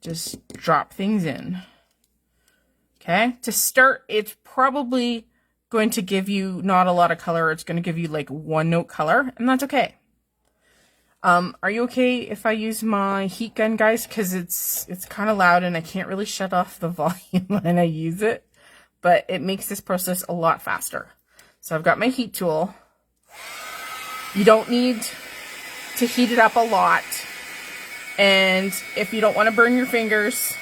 just drop things in. Okay, to start, it's probably going to give you not a lot of color. It's going to give you like one note color, and that's okay. Are you okay if I use my heat gun, guys? Because it's kind of loud and I can't really shut off the volume when I use it, but it makes this process a lot faster. So I've got my heat tool. You don't need to heat it up a lot. And if you don't want to burn your fingers,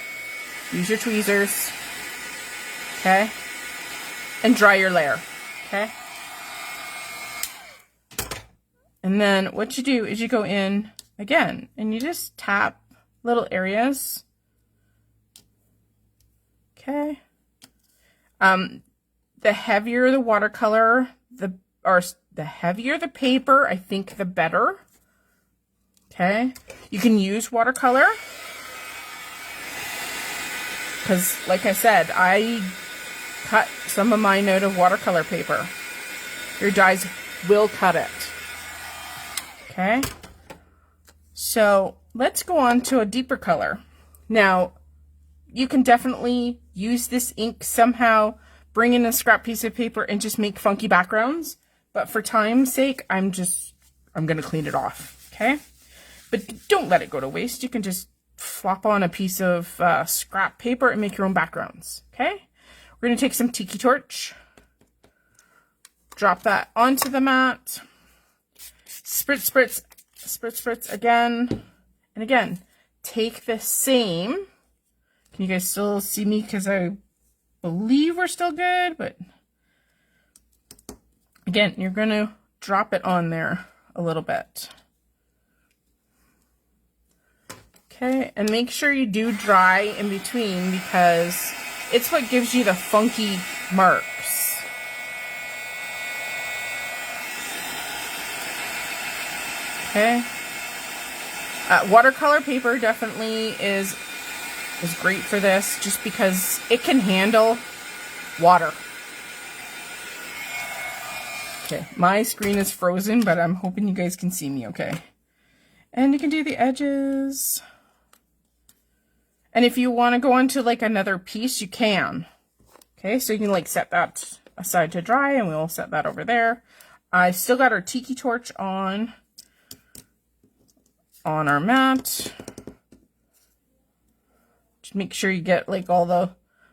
use your tweezers. Okay? And dry your layer. Okay? And then what you do is you go in again and you just tap little areas. Okay. The heavier the watercolor, the heavier the paper, I think the better. Okay. You can use watercolor. Because like I said, I cut some of mine out of watercolor paper. Your dyes will cut it. Okay, so let's go on to a deeper color. Now, you can definitely use this ink somehow, bring in a scrap piece of paper and just make funky backgrounds. But for time's sake, I'm going to clean it off, okay? But don't let it go to waste. You can just flop on a piece of scrap paper and make your own backgrounds, okay? We're going to take some tiki torch, drop that onto the mat. Spritz, spritz, spritz, spritz again and again. Take the same. Can you guys still see me? Because I believe we're still good, but again, you're going to drop it on there a little bit. Okay, and make sure you do dry in between because it's what gives you the funky marks. Okay. Watercolor paper definitely is great for this just because it can handle water. Okay, my screen is frozen, but I'm hoping you guys can see me okay. And you can do the edges. And if you want to go into like another piece, you can. Okay, so you can like set that aside to dry and we'll set that over there. I still got our tiki torch on our mat. Just make sure you get like all the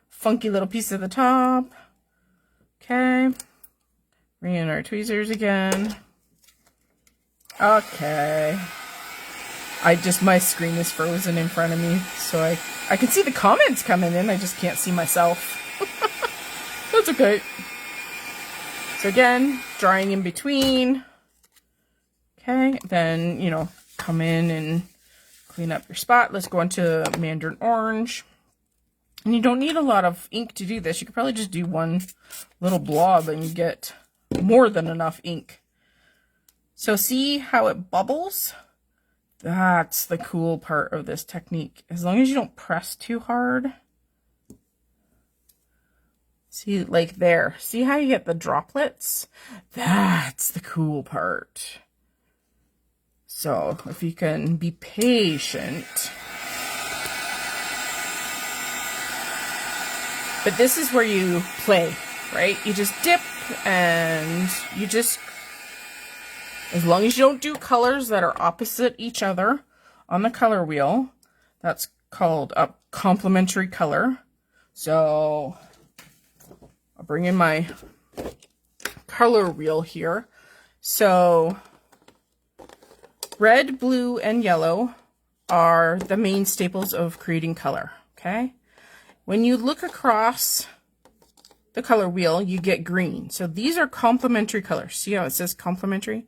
funky little pieces at the top. Okay. Bring in our tweezers again. Okay. My screen is frozen in front of me, so I can see the comments coming in, I just can't see myself. That's okay. So again, drying in between. Okay, then, you know, come in and clean up your spot. Let's go into Mandarin Orange. And you don't need a lot of ink to do this. You could probably just do one little blob and you get more than enough ink. So see how it bubbles? That's the cool part of this technique. As long as you don't press too hard. See, like there. See how you get the droplets? That's the cool part. So if you can be patient. But this is where you play, right? You just dip and you just, as long as you don't do colors that are opposite each other on the color wheel, that's called a complementary color. So I'll bring in my color wheel here. So red, blue, and yellow are the main staples of creating color, okay? When you look across the color wheel, you get green. So these are complementary colors. See how it says complementary?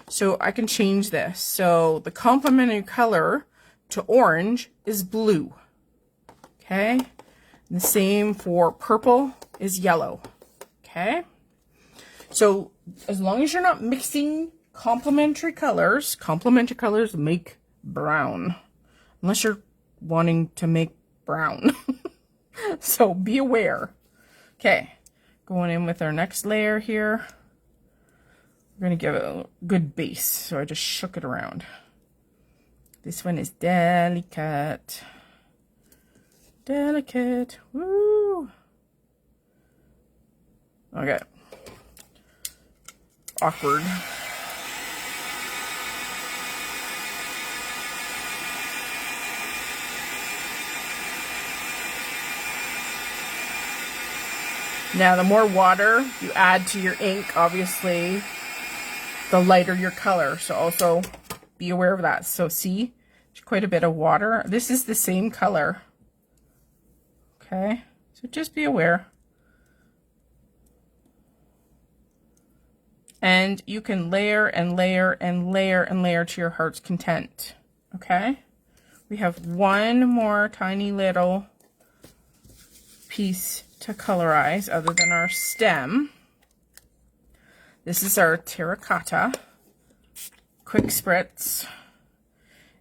So I can change this. So the complementary color to orange is blue, okay? And the same for purple is yellow, okay? So as long as you're not mixing complementary colors make brown. Unless you're wanting to make brown. So be aware. Okay, going in with our next layer here. We're going to give it a good base. So I just shook it around. This one is delicate. Delicate. Woo! Okay. Awkward. Now, the more water you add to your ink, obviously, the lighter your color. So also be aware of that. So see, there's quite a bit of water. This is the same color. Okay, so just be aware. And you can layer and layer and layer and layer to your heart's content. Okay, we have one more tiny little piece to colorize other than our stem. This is our terracotta quick spritz,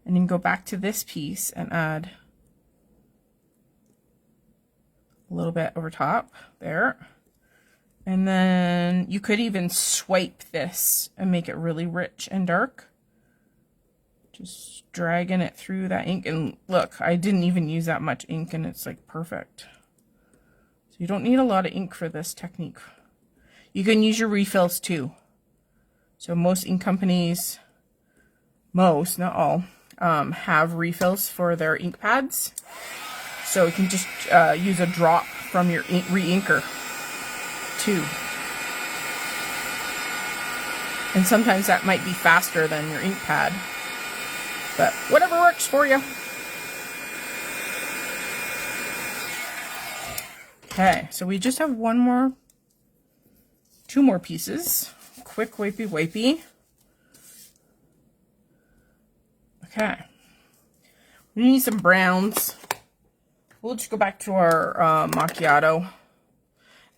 and you can go back to this piece and add a little bit over top there, and then you could even swipe this and make it really rich and dark, just dragging it through that ink. And look, I didn't even use that much ink and it's like perfect. So you don't need a lot of ink for this technique. You can use your refills too. So most ink companies, most, not all, have refills for their ink pads. So you can just use a drop from your re-inker too. And sometimes that might be faster than your ink pad. But whatever works for you. Okay, so we just have two more pieces. Quick wipey wipey. Okay. We need some browns. We'll just go back to our macchiato.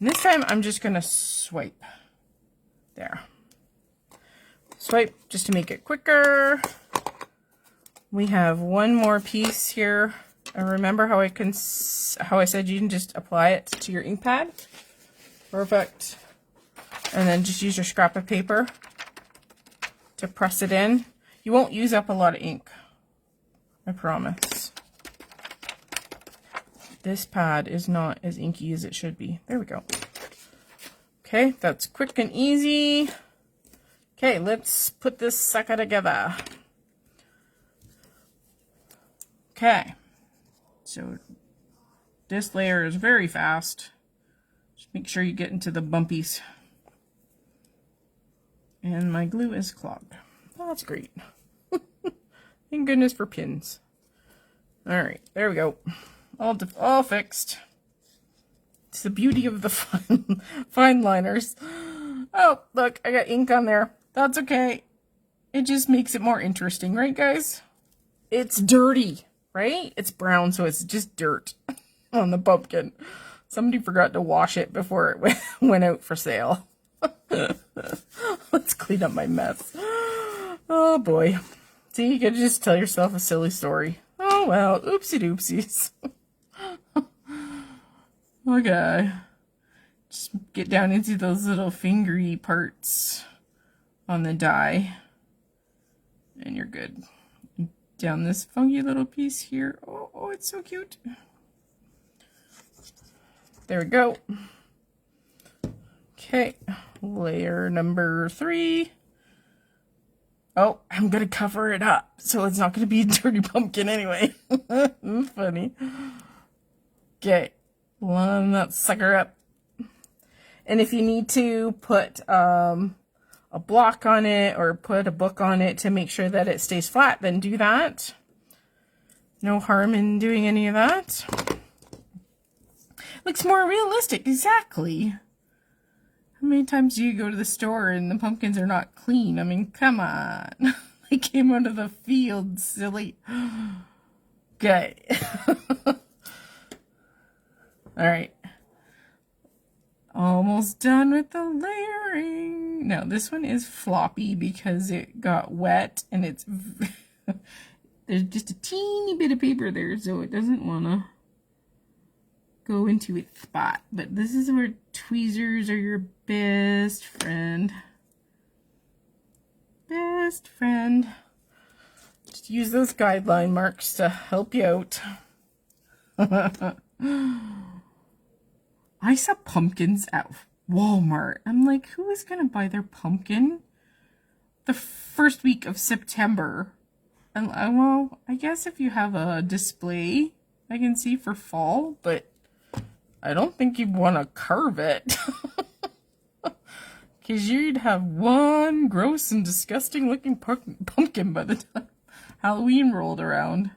And this time I'm just gonna swipe. There. Swipe just to make it quicker. We have one more piece here. And remember how I said you can just apply it to your ink pad? Perfect. And then just use your scrap of paper to press it in. You won't use up a lot of ink, I promise. This pad is not as inky as it should be. There we go. Okay, that's quick and easy. Okay, let's put this sucker together. Okay. So this layer is very fast. Just make sure you get into the bumpies. And my glue is clogged. Oh, that's great. Thank goodness for pins. All right, there we go. All fixed. It's the beauty of the fine liners. Oh, look, I got ink on there. That's okay. It just makes it more interesting, right, guys? It's dirty. Right? It's brown, so it's just dirt on the pumpkin. Somebody forgot to wash it before it went out for sale. Let's clean up my mess. Oh boy. See, you could just tell yourself a silly story. Oh well, oopsie doopsies. Okay. Just get down into those little fingery parts on the die. And you're good. Down this funky little piece here. Oh, it's so cute. There we go. Okay, layer number 3. Oh, I'm gonna cover it up, so it's not gonna be a dirty pumpkin anyway. Funny. Okay, line that sucker up. And if you need to put a block on it or put a book on it to make sure that it stays flat, then do that. No harm in doing any of that. Looks more realistic, exactly. How many times do you go to the store and the pumpkins are not clean? I mean, come on. They came out of the field, silly. Okay. All right. Almost done with the layering. Now this one is floppy because it got wet and it's there's just a teeny bit of paper there, so it doesn't want to go into its spot. But this is where tweezers are your best friend. Best friend. Just use those guideline marks to help you out. I saw pumpkins at Walmart. I'm like, who is going to buy their pumpkin the first week of September? And well, I guess if you have a display, I can see for fall, but I don't think you'd want to carve it. Because you'd have one gross and disgusting looking pumpkin by the time Halloween rolled around.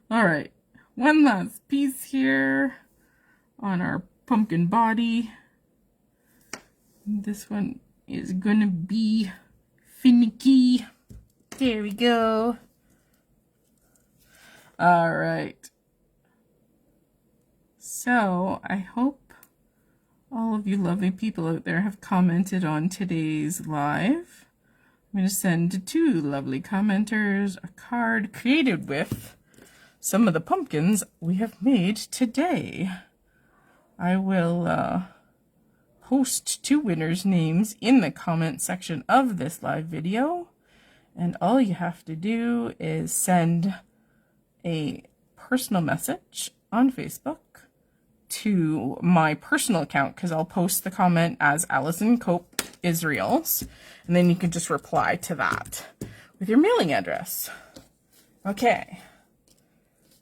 Alright, one last piece here on our pumpkin body. This one is gonna be finicky. There we go. Alright. So, I hope all of you lovely people out there have commented on today's live. I'm going to send 2 lovely commenters a card created with some of the pumpkins we have made today. I will post 2 winners' names in the comment section of this live video. And all you have to do is send a personal message on Facebook to my personal account, because I'll post the comment as Alison Cope Israel's, and then you can just reply to that with your mailing address. Okay,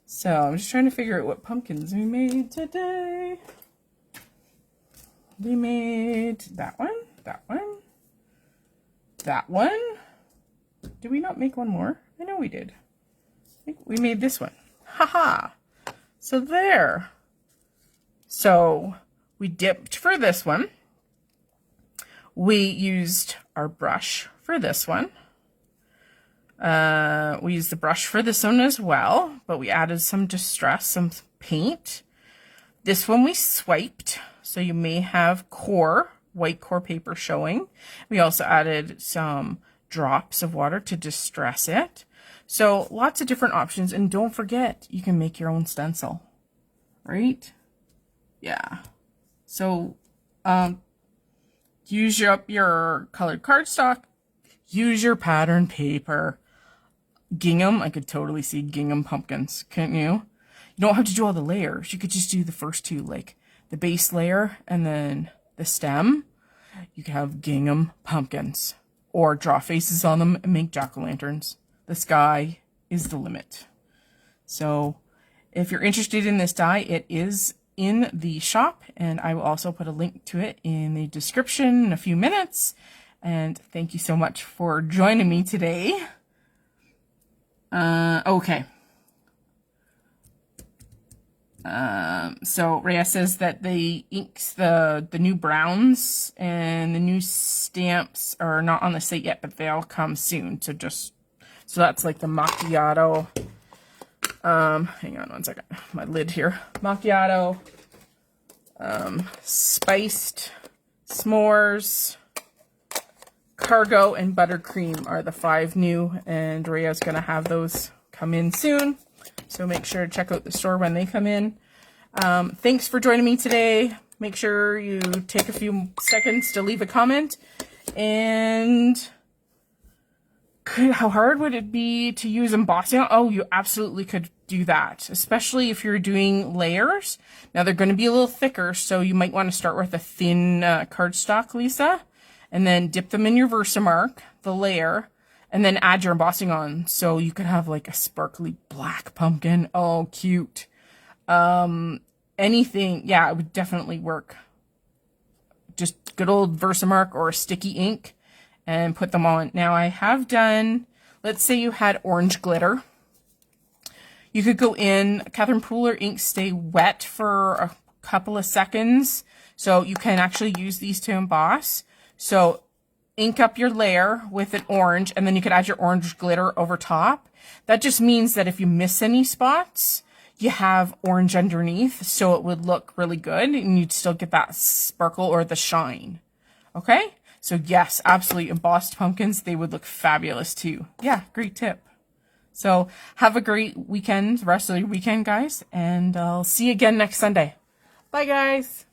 so I'm just trying to figure out what pumpkins we made today. We made that one, that one, that one. Did we not make one more? I know we did. I think we made this one. Haha. So there. So we dipped for this one. We used our brush for this one. We used the brush for this one as well, but we added some distress, some paint. This one we swiped, so you may have white core paper showing. We also added some drops of water to distress it. So lots of different options, and don't forget, you can make your own stencil, right? Yeah. So, use up your colored cardstock, use your pattern paper. Gingham, I could totally see gingham pumpkins, couldn't you? You don't have to do all the layers. You could just do the first 2, like the base layer and then the stem. You could have gingham pumpkins, or draw faces on them and make jack-o'-lanterns. The sky is the limit. So if you're interested in this die, it is in the shop, and I will also put a link to it in the description in a few minutes. And thank you so much for joining me today. Okay. So Rhea says that the inks, the new browns and the new stamps are not on the site yet, but they'll come soon. So that's like the macchiato. Hang on one second. My lid here. Macchiato, spiced, s'mores, cargo, and buttercream are the 5 new, and Rhea's gonna have those come in soon. So make sure to check out the store when they come in. Thanks for joining me today. Make sure you take a few seconds to leave a comment. And how hard would it be to use embossing? Oh, you absolutely could do that, especially if you're doing layers. Now they're going to be a little thicker, so you might want to start with a thin cardstock, Lisa, and then dip them in your Versamark, the layer, and then add your embossing on, so you could have like a sparkly black pumpkin. Oh, cute. Anything, yeah, it would definitely work. Just good old Versamark or sticky ink and put them on. Now I have done, let's say you had orange glitter. You could go in, Catherine Pooler inks stay wet for a couple of seconds, so you can actually use these to emboss. So ink up your layer with an orange, and then you could add your orange glitter over top. That just means that if you miss any spots, you have orange underneath, so it would look really good, and you'd still get that sparkle or the shine. Okay? So yes, absolutely, embossed pumpkins, they would look fabulous too. Yeah, great tip. So have a great weekend, rest of your weekend, guys, and I'll see you again next Sunday. Bye, guys.